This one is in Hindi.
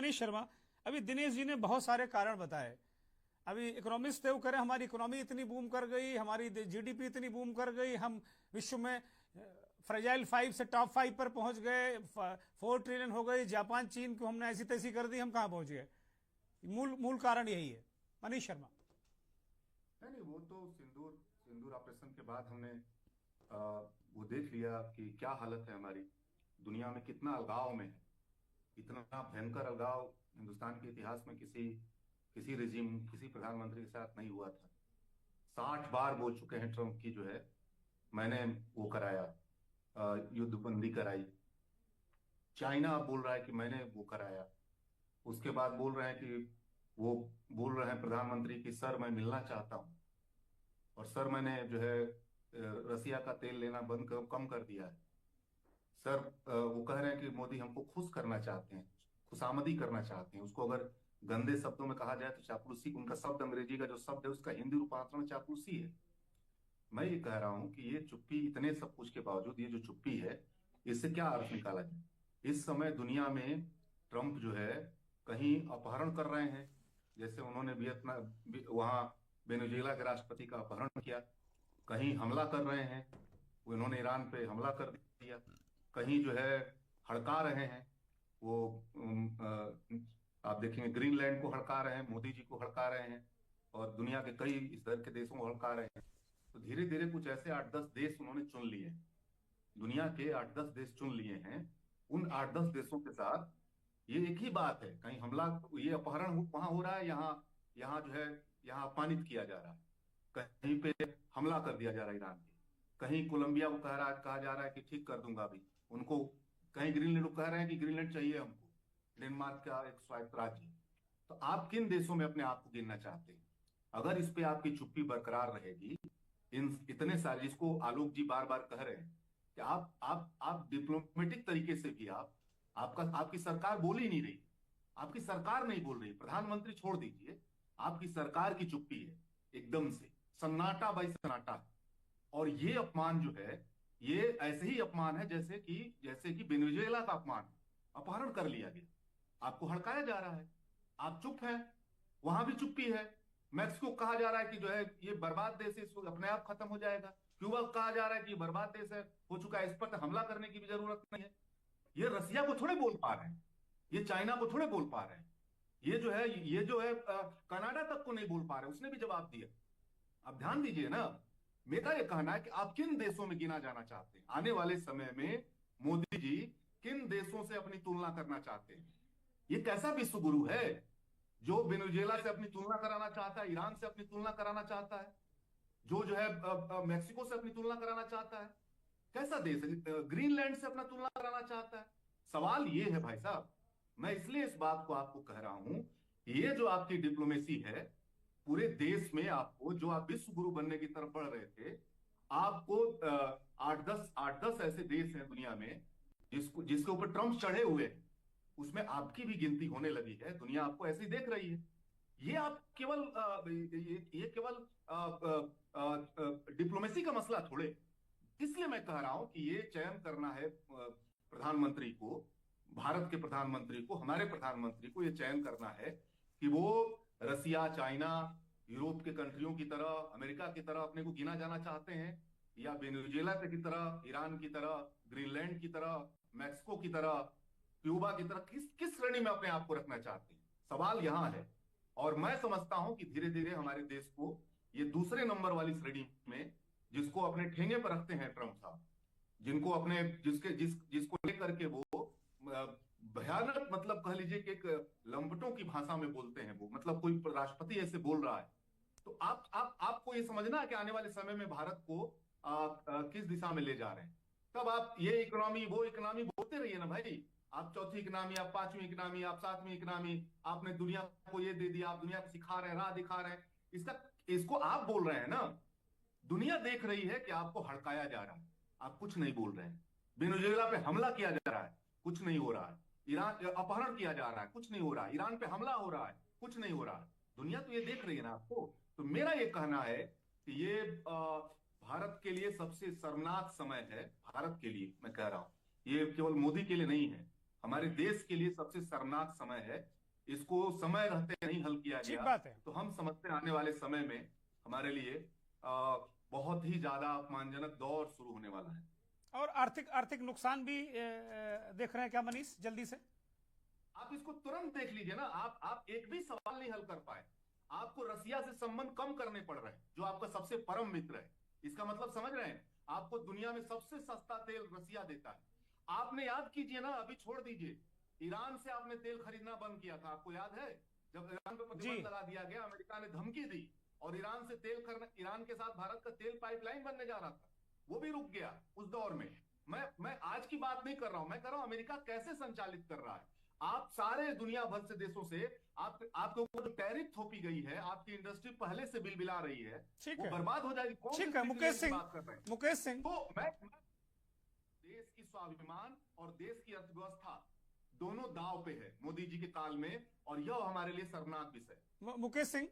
मनीष शर्मा, अभी दिनेश जी ने बहुत सारे कारण बताए। अभी इकोनॉमिस्ट थे, वो कह रहे हमारी इकोनॉमी इतनी बूम कर गई, हमारी जीडीपी इतनी बूम कर गई, हम विश्व में फ्रेजाइल 5 से टॉप 5 पर पहुंच गए, 4 ट्रिलियन हो गई, जापान चीन को हमने ऐसी तैसी कर दी, हम कहां पहुंच गए। मूल मूल कारण यही है। मनीष शर्मा। नहीं, वो तो सिंदूर सिंदूर ऑपरेशन के बाद हमने वो देख लिया कि क्या हालत है हमारी, दुनिया में कितना अलगाव में है। इतना भयंकर अलगाव हिंदुस्तान के इतिहास में किसी किसी रिजीम, किसी प्रधानमंत्री के साथ नहीं हुआ था। 60 बार बोल चुके हैं ट्रम्प की जो है मैंने वो कराया, युद्ध बंदी कराई। चाइना बोल रहा है कि मैंने वो कराया। उसके बाद बोल रहे हैं कि वो बोल रहे हैं प्रधानमंत्री की सर मैं मिलना चाहता हूं, और सर मैंने जो है रसिया का तेल लेना कम कर दिया है। सर वो कह रहे हैं कि मोदी हमको खुश करना चाहते हैं, खुशामदी करना चाहते हैं। उसको अगर गंदे शब्दों में कहा जाए तो चापलूसी, उनका शब्द अंग्रेजी का जो शब्द है उसका हिंदी रूपांतरण चापलूसी है। मैं ये कह रहा हूं कि ये चुप्पी, इतने सब कुछ के बावजूद ये जो चुप्पी है, इससे क्या अर्थ निकाला जाए। इस समय दुनिया में ट्रंप जो है कहीं अपहरण कर रहे हैं, जैसे उन्होंने वियतनाम वहां वेनेजुएला के राष्ट्रपति का अपहरण किया। कहीं हमला कर रहे हैं, उन्होंने ईरान पे हमला कर दिया। कहीं जो है हड़का रहे हैं वो, आप देखेंगे ग्रीनलैंड को हड़का रहे हैं, मोदी जी को हड़का रहे हैं, और दुनिया के कई इस तरह के देशों को हड़का रहे हैं। तो धीरे धीरे कुछ ऐसे 8-10 देश उन्होंने चुन लिए हैं, दुनिया के 8-10 देश चुन लिए हैं। उन 8-10 देशों के साथ ये एक ही बात है, कहीं हमला, ये अपहरण वहां हो रहा है, यहाँ यहाँ जो है यहाँ अपमानित किया जा रहा है, कहीं पे हमला कर दिया जा रहा है ईरान पे, कहीं कोलंबिया को कहा जा रहा है कि ठीक कर दूंगा अभी उनको, कहीं ग्रीनलैंड को कह रहे हैं कि ग्रीनलैंड चाहिए हमको, डेनमार्क का एक स्वायत्त राज्य। तो आप किन देशों में अपने आप को गिनना चाहते हैं? अगर इस पे आपकी चुप्पी बरकरार रहेगी, इन इतने सारे, जिसको आलोक जी बार बार कह रहे हैं कि आप डिप्लोमेटिक तरीके से भी आपकी सरकार बोल ही नहीं रही, आपकी सरकार नहीं बोल रही, प्रधानमंत्री छोड़ दीजिए, आपकी सरकार की चुप्पी है, एकदम से सन्नाटा बाई सन्नाटा है। और ये अपमान जो है, ये ऐसे ही अपमान है जैसे कि वेनेजुएला का अपमान है, अपहरण कर लिया गया, आपको हड़काया जा रहा है, आप चुप है, वहां भी चुप्पी है। मैक्सिको कहा जा रहा है कि जो है ये बर्बाद देश है, इसको अपने आप खत्म हो जाएगा। क्यूबा को कहा जा रहा है कि ये बर्बाद देश है, हो चुका है, इस पर हमला करने की भी जरूरत नहीं है। ये रसिया को थोड़े बोल पा रहे हैं, ये चाइना को थोड़े बोल पा रहे हैं, ये जो है कनाडा तक को नहीं बोल पा रहे, उसने भी जवाब दिया। आप ध्यान दीजिए ना, मेरा यह कहना है कि आप किन देशों में गिना जाना चाहते हैं आने वाले समय में, मोदी जी किन देशों से अपनी तुलना करना चाहते हैं? ये कैसा विश्व गुरु है जो वेनेजुएला से अपनी तुलना कराना चाहता है, ईरान से अपनी तुलना कराना चाहता है, जो है मैक्सिको से अपनी तुलना कराना चाहता है? कैसा देश है? ग्रीनलैंड से अपना तुलना कराना चाहता है? सवाल ये है भाई साहब, मैं इसलिए इस बात को आपको कह रहा हूं, ये जो आपकी डिप्लोमेसी है, पूरे देश में आपको, जो आप विश्व गुरु बनने की तरफ बढ़ रहे थे, आपको 8-10 ऐसे देश हैं दुनिया में जिसके ऊपर ट्रंप चढ़े हुए हैं, उसमें आपकी भी गिनती होने लगी है, दुनिया आपको ऐसे ही देख रही है। ये आप केवल ये केवल डिप्लोमेसी का मसला थोड़े। इसलिए मैं कह रहा हूं कि ये चयन करना है प्रधानमंत्री को, भारत के प्रधानमंत्री को, हमारे प्रधानमंत्री को ये चयन करना है कि वो रसिया, चाइना, यूरोप के कंट्रियों की तरह, अमेरिका की तरह अपने को गिना जाना चाहते हैं, या वेनेजुएला की तरह, ईरान की तरह, ग्रीनलैंड की तरह, मैक्सिको की तरह, क्यूबा की तरह, किस किस श्रेणी में अपने आप को रखना चाहते हैं? सवाल यहां है। और मैं समझता हूं कि धीरे धीरे हमारे देश को ये दूसरे नंबर वाली श्रेणी में, जिसको अपने ठेंगे पर रखते हैं ट्रंप साहब, जिनको अपने जिसको लेकर के वो भयानक, मतलब कह लीजिए कि एक लंपटों की भाषा में बोलते हैं वो, मतलब कोई राष्ट्रपति ऐसे बोल रहा है, तो आपको ये समझना है कि आने वाले समय में भारत को किस दिशा में ले जा रहे हैं। तब आप ये इकोनॉमी वो इकोनॉमी बोलते रहिए ना भाई, आप चौथी इकोनॉमी, आप पांचवी इकोनॉमी, आप सातवीं इकोनॉमी, आपने दुनिया को ये दे दिया, आप दुनिया को सिखा रहे हैं, राह दिखा रहे हैं, इसको आप बोल रहे हैं ना। दुनिया देख रही है कि आपको हड़काया जा रहा है, आप कुछ नहीं बोल रहे हैं। वेनेजुएला पे हमला किया जा रहा है, कुछ नहीं हो रहा है। ईरान अपहरण किया जा रहा है, कुछ नहीं हो रहा है। ईरान पे हमला हो रहा है, कुछ नहीं हो रहा है। दुनिया तो ये देख रही है ना आपको। तो मेरा ये कहना है कि ये भारत के लिए सबसे शर्मनाक समय है, भारत के लिए मैं कह रहा हूं, ये केवल मोदी के लिए नहीं है, हमारे देश के लिए सबसे शर्मनाक समय है। इसको समय रहते नहीं हल किया ठीक गया बात है। तो हम समझते हैं आने वाले समय में हमारे लिए बहुत ही ज्यादा अपमानजनक दौर शुरू होने वाला है। और आर्थिक आर्थिक नुकसान भी देख रहे हैं क्या मनीष, जल्दी से? आप इसको तुरंत देख लीजिए ना। आप एक भी सवाल नहीं हल कर पाए। आपको रसिया से संबंध कम करने पड़ रहे हैं, जो आपका सबसे परम मित्र है। इसका मतलब समझ रहे हैं? आपको दुनिया में सबसे सस्ता तेल रसिया देता है। आपने याद कीजिए ना, अभी छोड़ दीजिए, ईरान से आपने तेल खरीदना बंद किया था, आपको याद है? जब ईरान पर प्रतिबंध लगा दिया गया, अमेरिका ने धमकी दी और ईरान से तेल करना, ईरान के साथ भारत का तेल पाइपलाइन बनने जा रहा था, वो भी रुक गया उस दौर में। मैं आज की बात नहीं कर रहा हूं, मैं कर रहा हूं अमेरिका कैसे संचालित कर रहा है। आप सारे दुनिया भर से देशों से आपके ऊपर टैरिफ थोपी गई है, आपकी इंडस्ट्री पहले से बिलबिला रही है, वो बर्बाद हो जाएगी। कौन ठीक है मुकेश सिंह, बात कर रहे हैं? मुकेश सिंह, तो मैं देश की स्वाभिमान और देश की अर्थव्यवस्था दोनों दांव पे है मोदी जी के काल में, और यह हमारे लिए शर्मनाक विषय। मुकेश सिंह,